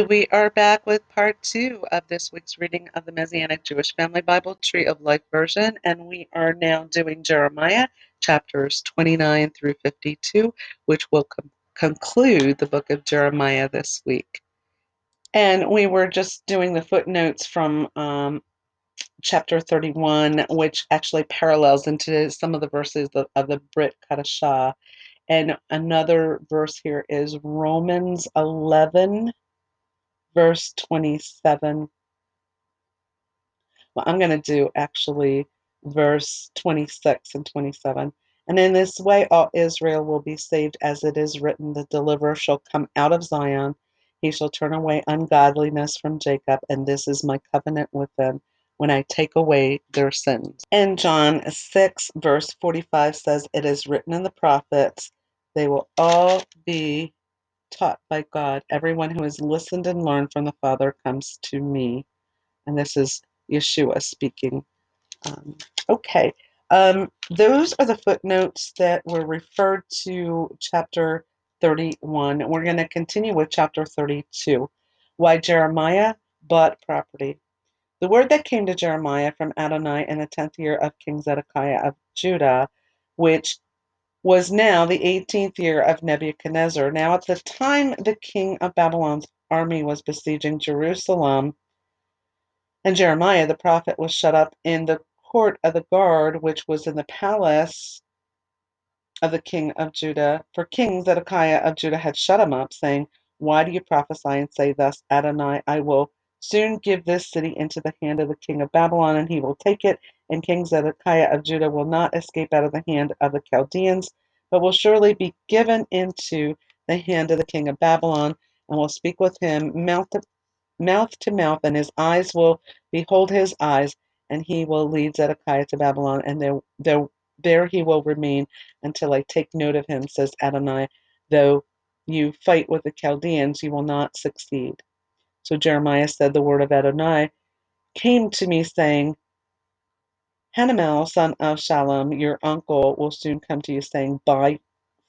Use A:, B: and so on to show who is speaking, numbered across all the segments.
A: We are back with part 2 of this week's reading of the Messianic Jewish Family Bible Tree of Life version, and we are now doing Jeremiah chapters 29 through 52, which will conclude the book of Jeremiah this week. And we were just doing the footnotes from chapter 31, which actually parallels into some of the verses of the Brit Kadashah. And another verse here is Romans 11, verse 27. Well, I'm going to do actually verse 26 and 27. And in this way, all Israel will be saved, as it is written, the deliverer shall come out of Zion. He shall turn away ungodliness from Jacob, and this is my covenant with them when I take away their sins. And John 6, verse 45 says, it is written in the prophets, they will all be taught by God. Everyone who has listened and learned from the Father comes to me. And this is Yeshua speaking. Okay. Those are the footnotes that were referred to chapter 31. We're going to continue with chapter 32. Why Jeremiah bought property. The word that came to Jeremiah from Adonai in the 10th year of King Zedekiah of Judah, which was now the 18th year of Nebuchadnezzar. Now at the time the king of Babylon's army was besieging Jerusalem, and Jeremiah the prophet was shut up in the court of the guard, which was in the palace of the king of Judah. For King Zedekiah of Judah had shut him up, saying, why do you prophesy and say thus, Adonai, I will soon give this city into the hand of the king of Babylon, and he will take it, and King Zedekiah of Judah will not escape out of the hand of the Chaldeans, but will surely be given into the hand of the king of Babylon, and will speak with him mouth to mouth, and his eyes will behold his eyes, and he will lead Zedekiah to Babylon, and there he will remain until I take note of him, says Adonai. Though you fight with the Chaldeans, you will not succeed. So Jeremiah said, the word of Adonai came to me, saying, Hanamel, son of Shallum, your uncle, will soon come to you, saying, buy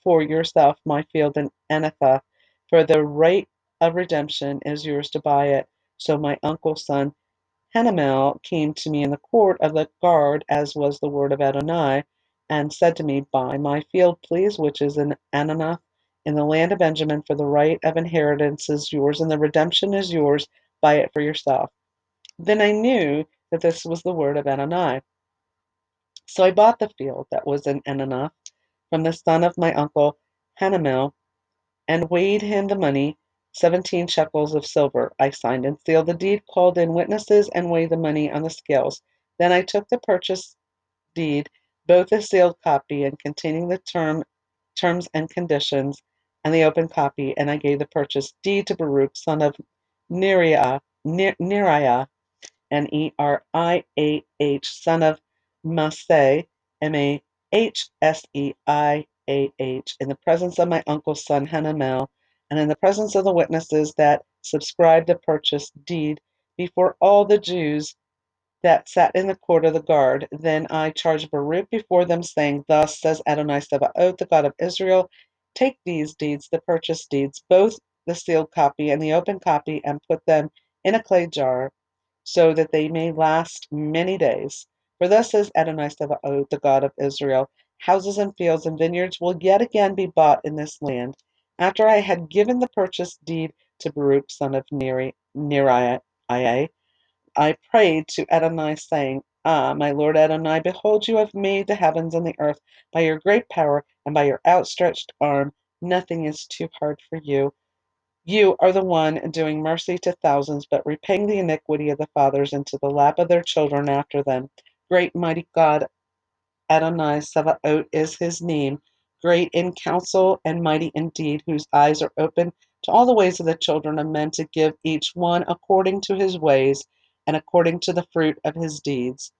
A: for yourself my field in Anathoth, for the right of redemption is yours to buy it. So my uncle's son Hanamel came to me in the court of the guard, as was the word of Adonai, and said to me, buy my field, please, which is in Anathoth, in the land of Benjamin, for the right of inheritance is yours, and the redemption is yours. Buy it for yourself. Then I knew that this was the word of Adonai. So I bought the field that was in Anathoth from the son of my uncle Hanamel, and weighed him the money, 17 shekels of silver. I signed and sealed the deed, called in witnesses, and weighed the money on the scales. Then I took the purchase deed, both the sealed copy and containing the terms and conditions, and the open copy, and I gave the purchase deed to Baruch, son of Neriah, Neriah, son of Maaseh, Mahseiah, in the presence of my uncle's son Hanamel, and in the presence of the witnesses that subscribed the purchase deed, before all the Jews that sat in the court of the guard. Then I charged Baruch before them, saying, thus says Adonai Sabaoth, the God of Israel, take these deeds, the purchase deeds, both the sealed copy and the open copy, and put them in a clay jar, so that they may last many days. For thus says Adonai Sabaoth, the God of Israel, houses and fields and vineyards will yet again be bought in this land. After I had given the purchase deed to Baruch, son of Neriah, I prayed to Adonai, saying, ah, my Lord Adonai, behold, you have made the heavens and the earth by your great power and by your outstretched arm. Nothing is too hard for you. You are the one doing mercy to thousands, but repaying the iniquity of the fathers into the lap of their children after them. Great mighty God, Adonai Sabaoth is his name, great in counsel and mighty indeed, whose eyes are open to all the ways of the children of men, to give each one according to his ways and according to the fruit of his deeds.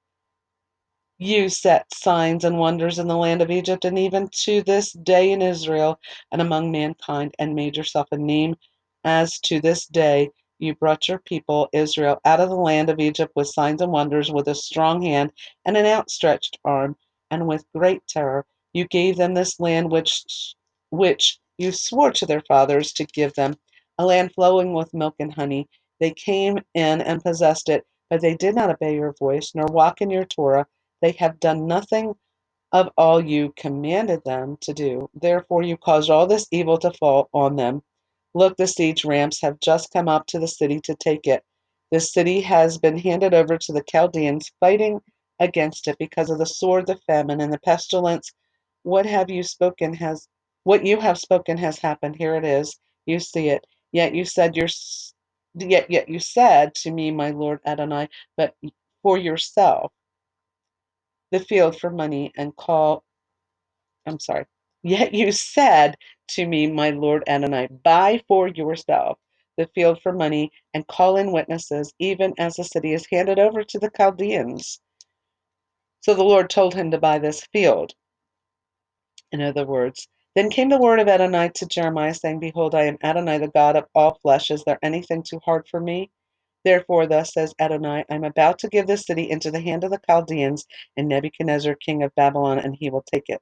A: You set signs and wonders in the land of Egypt, and even to this day in Israel and among mankind, and made yourself a name as to this day. You brought your people, Israel, out of the land of Egypt with signs and wonders, with a strong hand and an outstretched arm, and with great terror. You gave them this land which you swore to their fathers to give them. a land flowing with milk and honey. They came in and possessed it, but they did not obey your voice, nor walk in your Torah. They have done nothing of all you commanded them to do. Therefore you caused all this evil to fall on them. Look, the siege ramps have just come up to the city to take it. The city has been handed over to the Chaldeans, fighting against it because of the sword, the famine, and the pestilence. What have you spoken has what you have spoken has happened. Here it is. You see it. Yet you said yet you said to me, my Lord Adonai, but for yourself the field for money and call I'm sorry. Yet you said to me, my Lord Adonai, buy for yourself the field for money and call in witnesses, even as the city is handed over to the Chaldeans. So the Lord told him to buy this field. In other words, then came the word of Adonai to Jeremiah, saying, Behold, I am Adonai, the God of all flesh. Is there anything too hard for me? Therefore, thus says Adonai, I am about to give this city into the hand of the Chaldeans and Nebuchadnezzar, king of Babylon, and he will take it.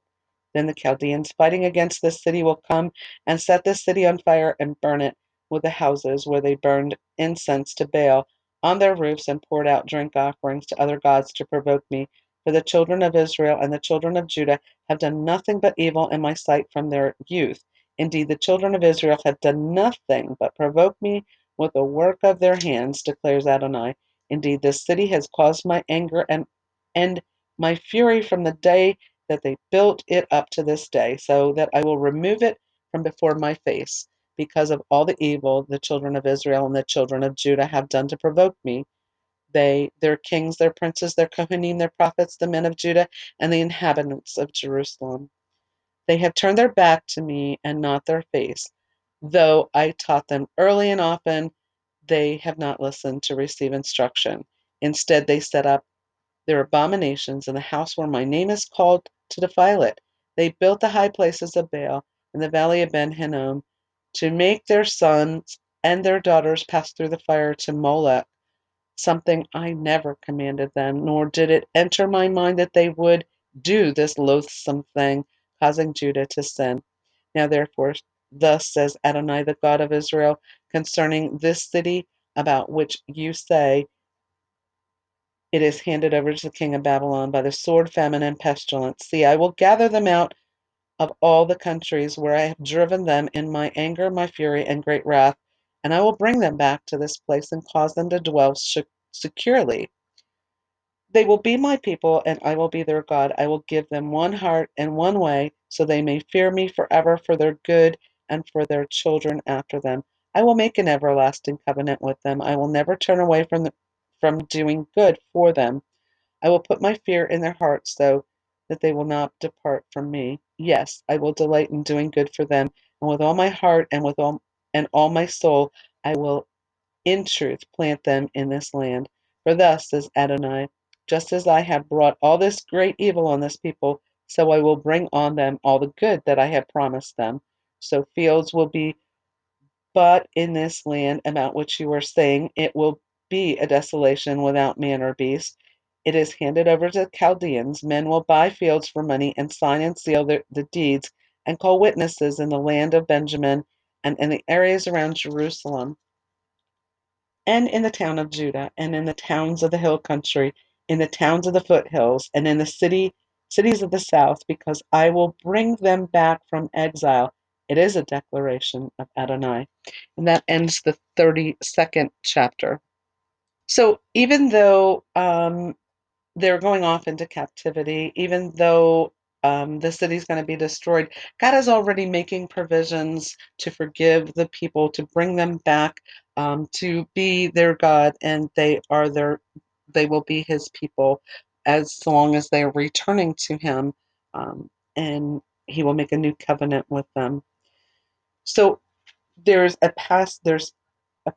A: Then the Chaldeans fighting against this city will come and set this city on fire and burn it with the houses where they burned incense to Baal on their roofs and poured out drink offerings to other gods to provoke me. For the children of Israel and the children of Judah have done nothing but evil in my sight from their youth. Indeed, the children of Israel have done nothing but provoke me with the work of their hands, declares Adonai. Indeed, this city has caused my anger and my fury from the day that they built it up to this day, so that I will remove it from before my face, because of all the evil the children of Israel and the children of Judah have done to provoke me. They, their kings, their princes, their Kohanim, their prophets, the men of Judah, and the inhabitants of Jerusalem. They have turned their back to me and not their face. Though I taught them early and often, they have not listened to receive instruction. Instead, they set up their abominations in the house where my name is called to defile it. They built the high places of Baal in the valley of Ben Hinnom to make their sons and their daughters pass through the fire to Molech, something I never commanded them, nor did it enter my mind that they would do this loathsome thing, causing Judah to sin. Now therefore, thus says Adonai, the God of Israel, concerning this city about which you say, it is handed over to the king of Babylon by the sword, famine, and pestilence. See, I will gather them out of all the countries where I have driven them in my anger, my fury, and great wrath, and I will bring them back to this place and cause them to dwell securely. They will be my people, and I will be their God. I will give them one heart and one way, so they may fear me forever for their good and for their children after them. I will make an everlasting covenant with them. I will never turn away from doing good for them. I will put my fear in their hearts so that they will not depart from me. Yes, I will delight in doing good for them, and with all my heart and all my soul I will in truth plant them in this land. For thus says Adonai, just as I have brought all this great evil on this people, so I will bring on them all the good that I have promised them. So fields will be but in this land about which you are saying, it will be a desolation without man or beast. It is handed over to the Chaldeans. Men will buy fields for money and sign and seal the deeds and call witnesses in the land of Benjamin and in the areas around Jerusalem and in the town of Judah and in the towns of the hill country, in the towns of the foothills and in the cities of the south, because I will bring them back from exile. It is a declaration of Adonai. And that ends the 32nd chapter. So even though they're going off into captivity, even though the city's going to be destroyed, God is already making provisions to forgive the people, to bring them back, to be their God, and they will be His people as long as they are returning to Him, and He will make a new covenant with them. So there's a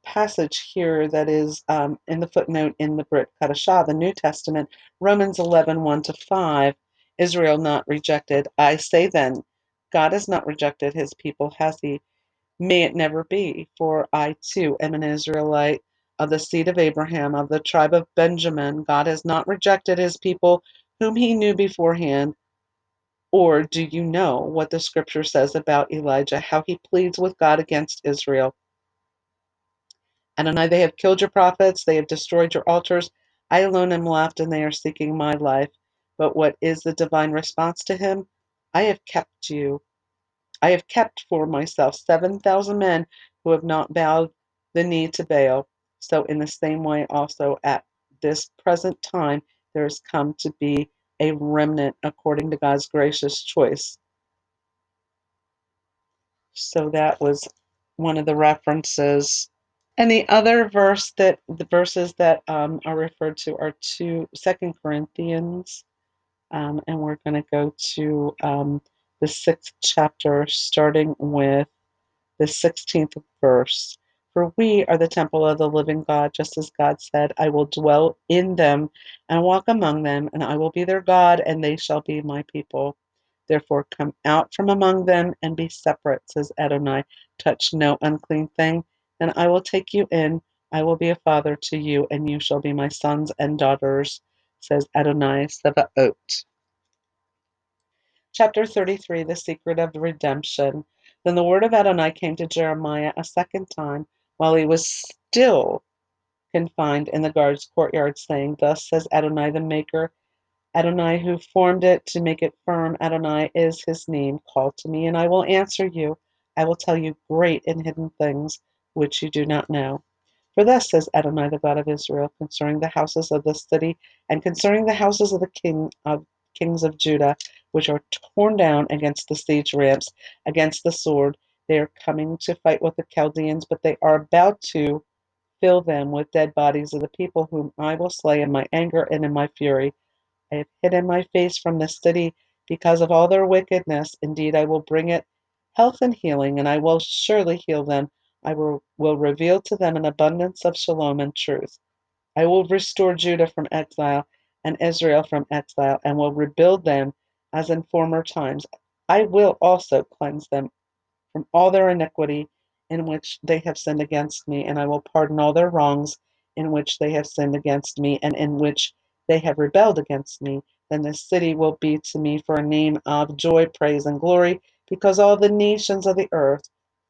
A: passage here that is in the footnote in the Brit Chadashah, the New Testament, Romans 11, 1-5, Israel not rejected. I say then, God has not rejected his people, has he? May it never be, for I too am an Israelite of the seed of Abraham, of the tribe of Benjamin. God has not rejected his people whom he knew beforehand. Or do you know what the scripture says about Elijah, how he pleads with God against Israel? Adonai, they have killed your prophets, they have destroyed your altars. I alone am left, and they are seeking my life. But what is the divine response to him? I have kept you. I have kept for myself 7,000 men who have not bowed the knee to Baal. So, in the same way, also at this present time, there has come to be a remnant according to God's gracious choice. So, that was one of the references. And the verses that are referred to are Second Corinthians, and we're going to go to the 6th chapter, starting with the 16th verse. For we are the temple of the living God, just as God said, I will dwell in them and walk among them, and I will be their God, and they shall be my people. Therefore come out from among them and be separate, says Adonai. Touch no unclean thing, and I will take you in. I will be a father to you, and you shall be my sons and daughters, says Adonai Sebaot. Chapter 33, The Secret of Redemption. Then the word of Adonai came to Jeremiah a second time, while he was still confined in the guard's courtyard, saying, Thus says Adonai the Maker, Adonai who formed it to make it firm. Adonai is his name. Call to me, and I will answer you. I will tell you great and hidden things which you do not know. For thus says Adonai, the God of Israel, concerning the houses of this city, and concerning the houses of the kings of Judah, which are torn down against the siege ramps, against the sword. They are coming to fight with the Chaldeans, but they are about to fill them with dead bodies of the people whom I will slay in my anger and in my fury. I have hidden my face from the city because of all their wickedness. Indeed, I will bring it health and healing, and I will surely heal them. I will reveal to them an abundance of shalom and truth. I will restore Judah from exile and Israel from exile, and will rebuild them as in former times. I will also cleanse them from all their iniquity in which they have sinned against me, and I will pardon all their wrongs in which they have sinned against me, and in which they have rebelled against me. Then this city will be to me for a name of joy, praise, and glory, because all the nations of the earth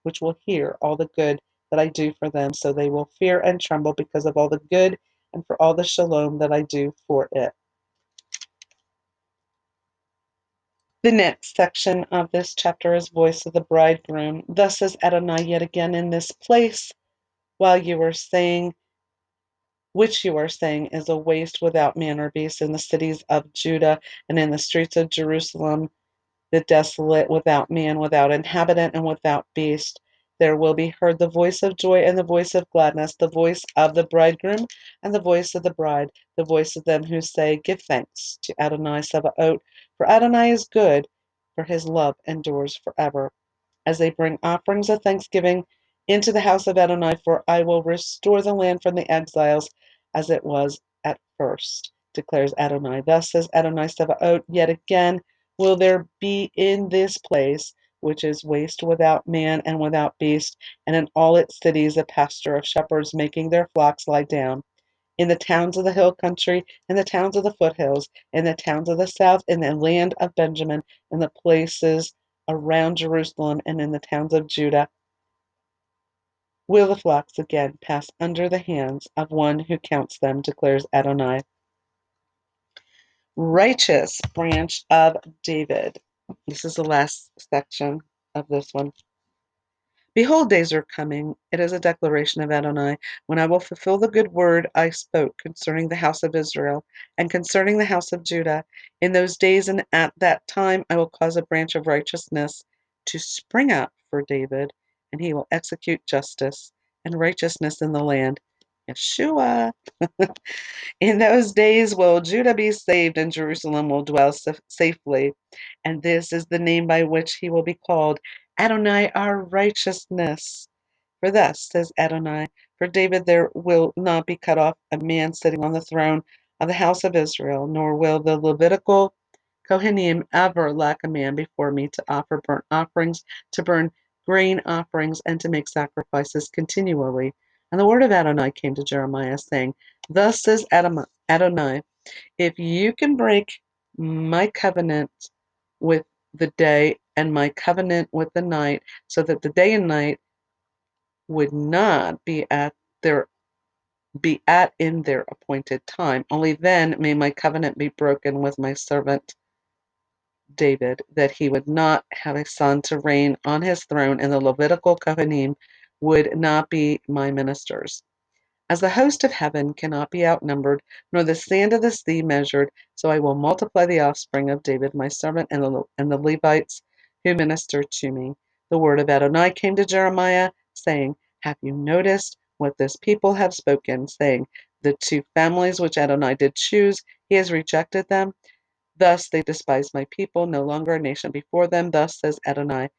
A: which will hear all the good that I do for them, so they will fear and tremble because of all the good and for all the shalom that I do for it. The next section of this chapter is Voice of the Bridegroom. Thus says Adonai yet again in this place, while you are saying, which you are saying is a waste without man or beast in the cities of Judah and in the streets of Jerusalem, the desolate, without man, without inhabitant, and without beast. There will be heard the voice of joy and the voice of gladness, the voice of the bridegroom and the voice of the bride, the voice of them who say, Give thanks to Adonai Sabaoth, for Adonai is good, for his love endures forever. As they bring offerings of thanksgiving into the house of Adonai, for I will restore the land from the exiles as it was at first, declares Adonai. Thus says Adonai Sabaoth, yet again will there be in this place, which is waste without man and without beast, and in all its cities a pasture of shepherds making their flocks lie down. In the towns of the hill country, in the towns of the foothills, in the towns of the south, in the land of Benjamin, in the places around Jerusalem, and in the towns of Judah, will the flocks again pass under the hands of one who counts them, declares Adonai. Righteous branch of David. This is the last section of this one. Behold, days are coming, it is a declaration of Adonai, when I will fulfill the good word I spoke concerning the house of Israel and concerning the house of Judah. In those days and at that time I will cause a branch of righteousness to spring up for David, and he will execute justice and righteousness in the land. Yeshua. In those days will Judah be saved, and Jerusalem will dwell safely. And this is the name by which he will be called, Adonai our righteousness. For thus says Adonai, for David there will not be cut off a man sitting on the throne of the house of Israel, nor will the Levitical Kohanim ever lack a man before me to offer burnt offerings, to burn grain offerings, and to make sacrifices continually. And the word of Adonai came to Jeremiah, saying, Thus says Adonai, if you can break my covenant with the day and my covenant with the night, so that the day and night would not be at their be at in their appointed time. Only then may my covenant be broken with my servant David, that he would not have a son to reign on his throne, and the Levitical Kohanim would not be my ministers. As the host of heaven cannot be outnumbered, nor the sand of the sea measured, so I will multiply the offspring of David my servant and the Levites who minister to me. The word of Adonai came to Jeremiah, saying, Have you noticed what this people have spoken, saying, The two families which Adonai did choose, he has rejected them. Thus they despise my people, no longer a nation before them. Thus says Adonai,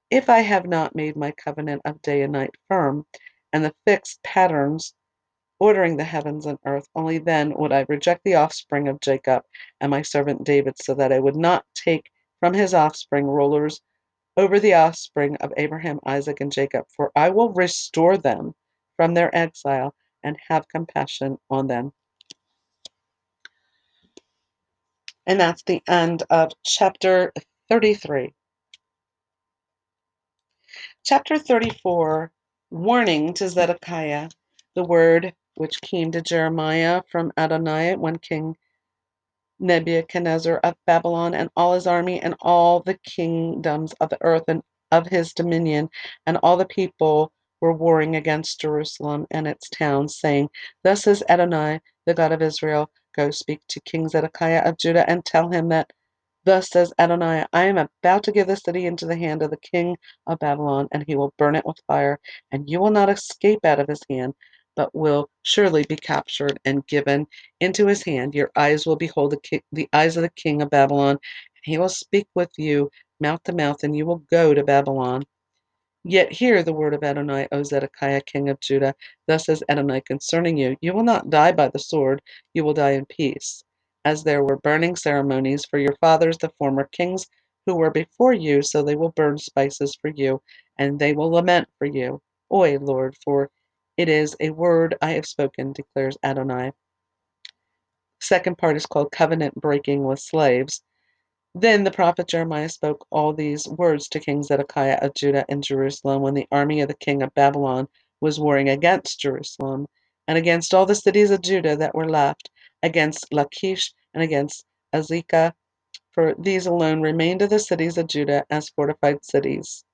A: if I have not made my covenant of day and night firm, and the fixed patterns ordering the heavens and earth, only then would I reject the offspring of Jacob and my servant David, so that I would not take from his offspring rulers over the offspring of Abraham, Isaac, and Jacob, for I will restore them from their exile and have compassion on them. And that's the end of chapter 33. Chapter 34, warning to Zedekiah, the word which came to Jeremiah from Adonai when King Nebuchadnezzar of Babylon and all his army and all the kingdoms of the earth and of his dominion and all the people were warring against Jerusalem and its towns, saying, Thus says Adonai, the God of Israel, Go speak to King Zedekiah of Judah and tell him that Thus says Adonai, I am about to give the city into the hand of the king of Babylon, and he will burn it with fire, and you will not escape out of his hand, but will surely be captured and given into his hand. Your eyes will behold the eyes of the king of Babylon, and he will speak with you mouth to mouth, and you will go to Babylon. Yet hear the word of Adonai, O Zedekiah, king of Judah. Thus says Adonai concerning you, you will not die by the sword, you will die in peace. As there were burning ceremonies for your fathers, the former kings who were before you, so they will burn spices for you, and they will lament for you. Oi, Lord, for it is a word I have spoken, declares Adonai. Second part is called covenant breaking with slaves. Then the prophet Jeremiah spoke all these words to King Zedekiah of Judah and Jerusalem when the army of the king of Babylon was warring against Jerusalem and against all the cities of Judah that were left, against Lachish and against Azekah, for these alone remained of the cities of Judah as fortified cities.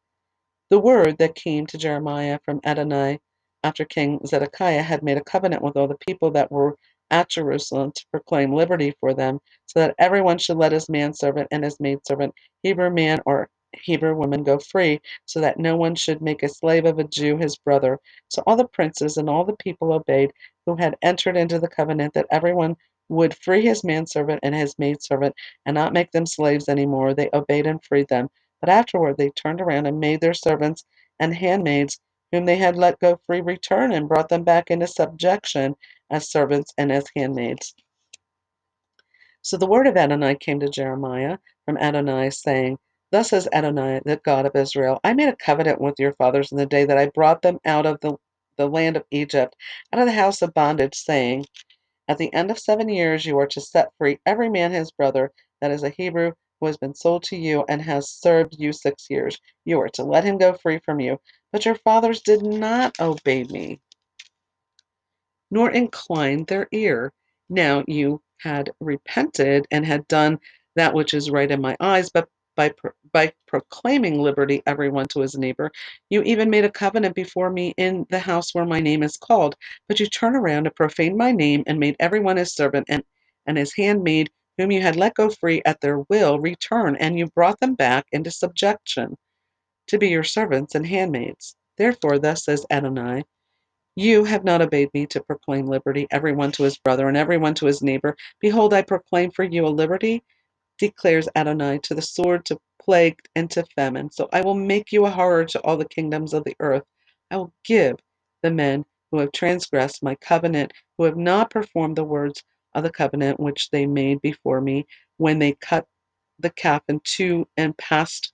A: The word that came to Jeremiah from Adonai after King Zedekiah had made a covenant with all the people that were at Jerusalem to proclaim liberty for them, so that everyone should let his manservant and his maidservant, Hebrew man or Hebrew woman, go free, so that no one should make a slave of a Jew his brother. So all the princes and all the people obeyed, who had entered into the covenant, that everyone would free his manservant and his maidservant, and not make them slaves any more. They obeyed and freed them. But afterward they turned around and made their servants and handmaids, whom they had let go free, return, and brought them back into subjection as servants and as handmaids. So the word of Adonai came to Jeremiah from Adonai, saying, Thus says Adonai, the God of Israel, I made a covenant with your fathers in the day that I brought them out of the land of Egypt, out of the house of bondage, saying, At the end of 7 years you are to set free every man his brother, that is a Hebrew, who has been sold to you and has served you 6 years. You are to let him go free from you. But your fathers did not obey me, nor inclined their ear. Now you had repented and had done that which is right in my eyes, but by proclaiming liberty everyone to his neighbor, you even made a covenant before me in the house where my name is called. But you turn around and profaned my name and made everyone his servant and his handmaid, whom you had let go free at their will, return, and you brought them back into subjection to be your servants and handmaids. Therefore, thus says Adonai, you have not obeyed me to proclaim liberty, everyone to his brother and everyone to his neighbor. Behold, I proclaim for you a liberty, declares Adonai, to the sword, to plague, and to famine. So I will make you a horror to all the kingdoms of the earth. I will give the men who have transgressed my covenant, who have not performed the words of the covenant which they made before me, when they cut the calf in two and passed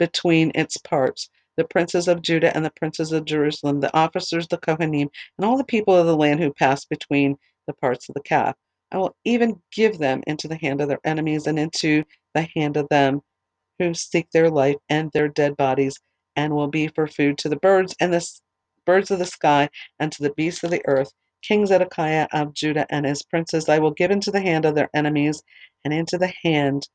A: between its parts, the princes of Judah and the princes of Jerusalem, the officers, the Kohanim, and all the people of the land who passed between the parts of the calf. I will even give them into the hand of their enemies and into the hand of them who seek their life and their dead bodies, and will be for food to the birds and birds of the sky and to the beasts of the earth. King Zedekiah of Judah and his princes I will give into the hand of their enemies, and into the hand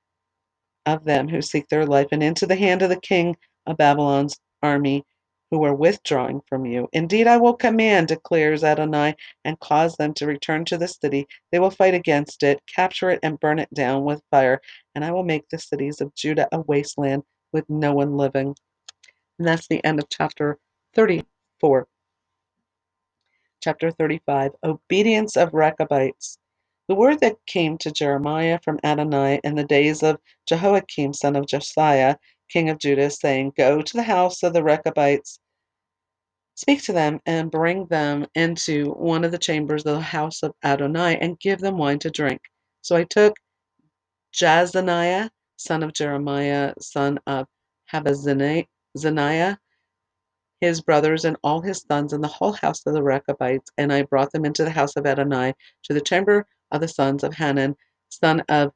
A: of them who seek their life, and into the hand of the king of Babylon's army who are withdrawing from you. Indeed, I will command, declares Adonai, and cause them to return to the city. They will fight against it, capture it, and burn it down with fire, and I will make the cities of Judah a wasteland with no one living. And that's the end of chapter 34. Chapter 35, Obedience of Rechabites. The word that came to Jeremiah from Adonai in the days of Jehoiakim son of Josiah, king of Judah, saying, Go to the house of the Rechabites, speak to them, and bring them into one of the chambers of the house of Adonai, and give them wine to drink. So I took Jazaniah, son of Jeremiah, son of Habazaniah, his brothers and all his sons and the whole house of the Rechabites, and I brought them into the house of Adonai to the chamber of the sons of Hanan, son of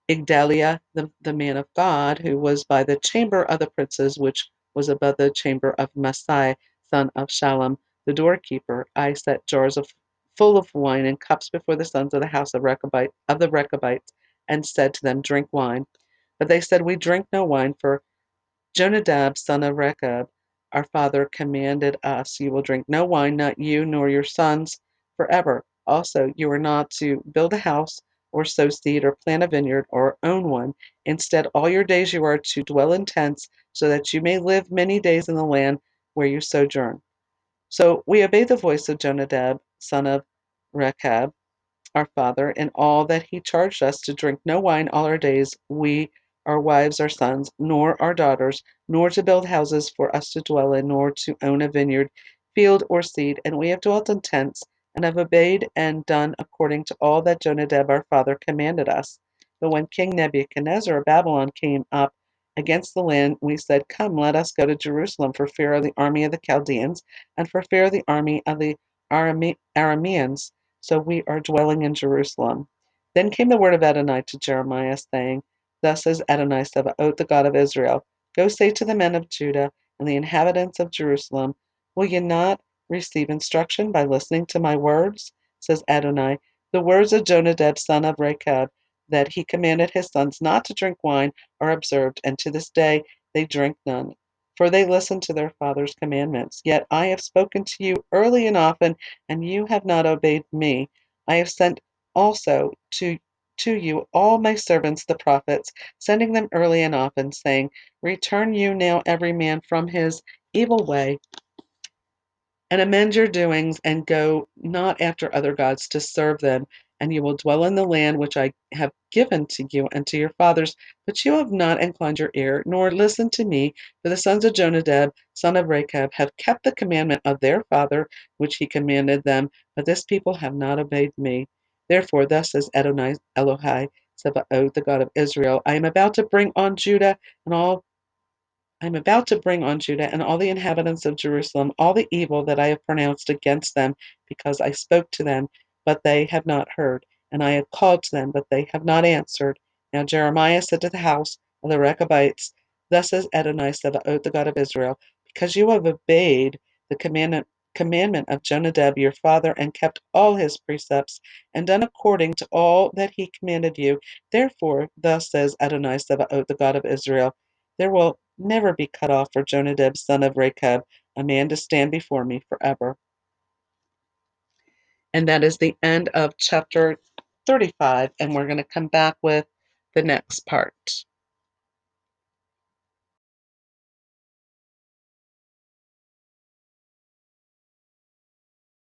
A: Igdaliah, the man of God, who was by the chamber of the princes, which was above the chamber of Masai, son of Shallum, the doorkeeper. I set jars full of wine and cups before the sons of the house of the Rechabites, and said to them, Drink wine. But they said, We drink no wine, for Jonadab, son of Rechab, our father, commanded us, You will drink no wine, not you nor your sons, forever. Also, you are not to build a house, or sow seed, or plant a vineyard, or own one. Instead, all your days you are to dwell in tents, so that you may live many days in the land where you sojourn. So we obeyed the voice of Jonadab, son of Rechab, our father, in all that he charged us to drink no wine all our days, we, our wives, our sons, nor our daughters, nor to build houses for us to dwell in, nor to own a vineyard, field, or seed. And we have dwelt in tents, and have obeyed and done according to all that Jonadab our father commanded us. But when King Nebuchadnezzar of Babylon came up against the land, we said, Come, let us go to Jerusalem, for fear of the army of the Chaldeans, and for fear of the army of the Arameans. So we are dwelling in Jerusalem. Then came the word of Adonai to Jeremiah, saying, Thus says Adonai Sabaoth, the God of Israel, Go say to the men of Judah and the inhabitants of Jerusalem, Will ye not receive instruction by listening to my words? Says Adonai, the words of Jonadab son of Rechab, that he commanded his sons not to drink wine, are observed, and to this day they drink none. For they listen to their father's commandments. Yet I have spoken to you early and often, and you have not obeyed me. I have sent also to you all my servants the prophets, sending them early and often, saying, Return you now every man from his evil way, and amend your doings, and go not after other gods to serve them, and you will dwell in the land which I have given to you and to your fathers. But you have not inclined your ear, nor listened to me, for the sons of Jonadab, son of Rechab, have kept the commandment of their father, which he commanded them, but this people have not obeyed me. Therefore, thus says Adonai Elohai, Sabaoth, the God of Israel, I am about to bring on Judah and all the inhabitants of Jerusalem all the evil that I have pronounced against them, because I spoke to them, but they have not heard, and I have called to them, but they have not answered. Now Jeremiah said to the house of the Rechabites, Thus says Adonai Sabaoth, the God of Israel, because you have obeyed the commandment of Jonadab your father, and kept all his precepts, and done according to all that he commanded you, therefore thus says Adonai Sabaoth, the God of Israel, there will never be cut off for Jonadab son of Rechab a man to stand before me forever. And that is the end of chapter 35, and we're going to come back with the next part.